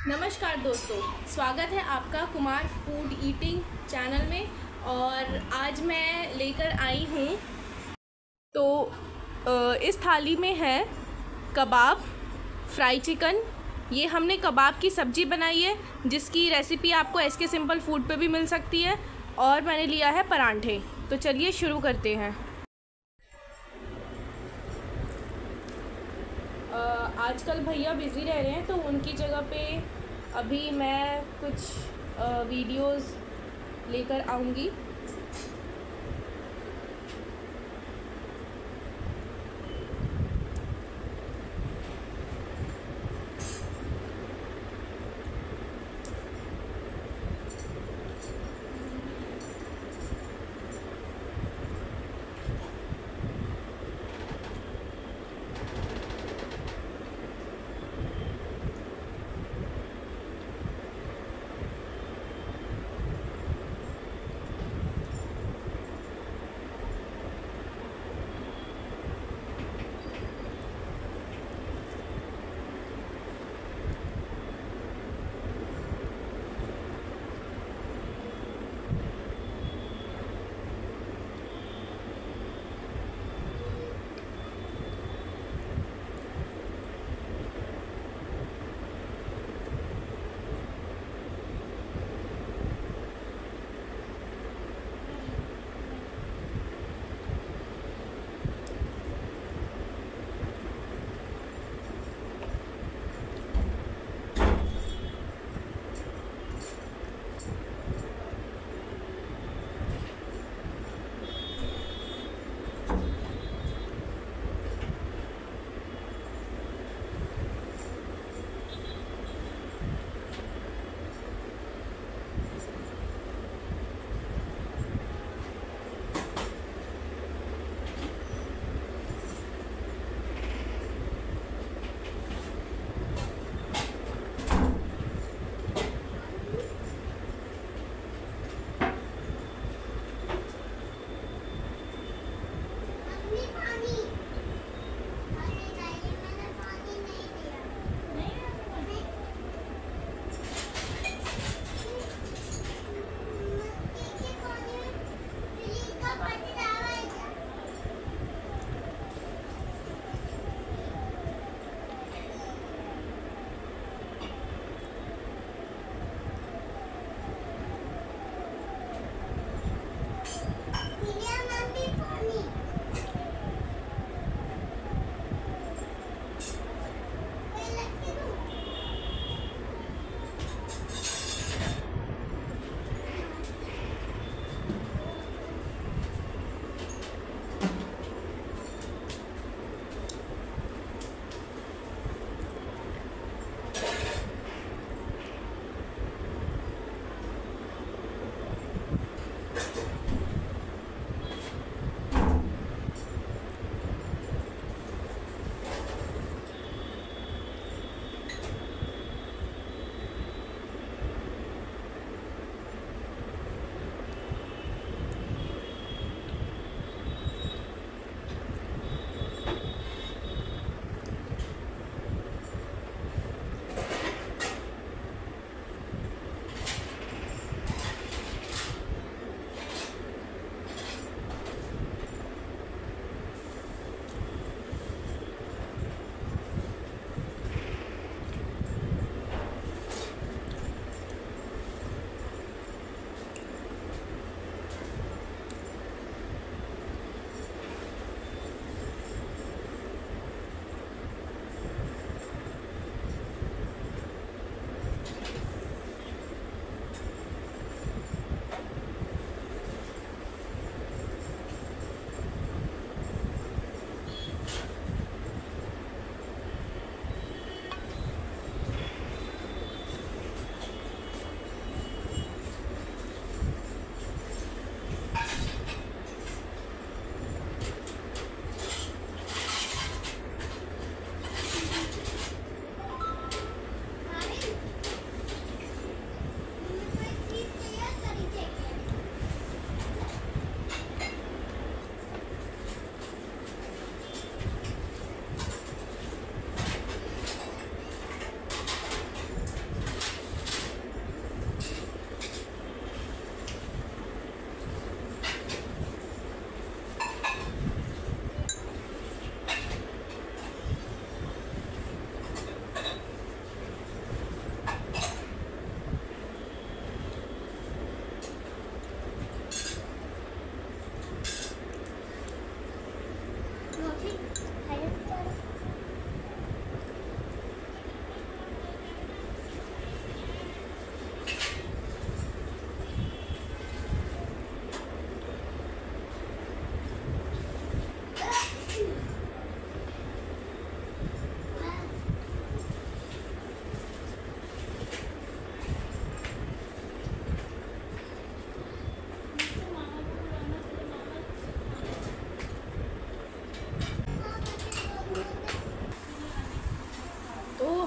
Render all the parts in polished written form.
नमस्कार दोस्तों, स्वागत है आपका कुमार फूड ईटिंग चैनल में। और आज मैं लेकर आई हूँ इस थाली में है कबाब, फ्राई चिकन। ये हमने कबाब की सब्ज़ी बनाई है जिसकी रेसिपी आपको एसके सिंपल फूड पे भी मिल सकती है। और मैंने लिया है परांठे। तो चलिए शुरू करते हैं। आजकल भैया बिज़ी रह रहे हैं तो उनकी जगह पे अभी मैं कुछ वीडियोस लेकर आऊँगी।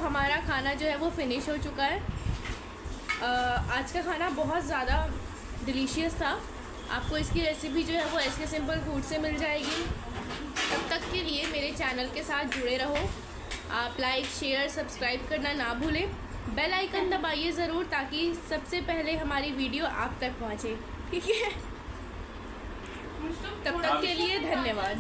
हमारा खाना जो है वो फिनिश हो चुका है। आज का खाना बहुत ज़्यादा डिलीशियस था। आपको इसकी रेसिपी जो है वो SK सिंपल फूड से मिल जाएगी। तब तक के लिए मेरे चैनल के साथ जुड़े रहो। आप लाइक शेयर सब्सक्राइब करना ना भूलें। बेल आइकन दबाइए ज़रूर ताकि सबसे पहले हमारी वीडियो आप तक पहुँचे। ठीक है, तब तक के लिए धन्यवाद।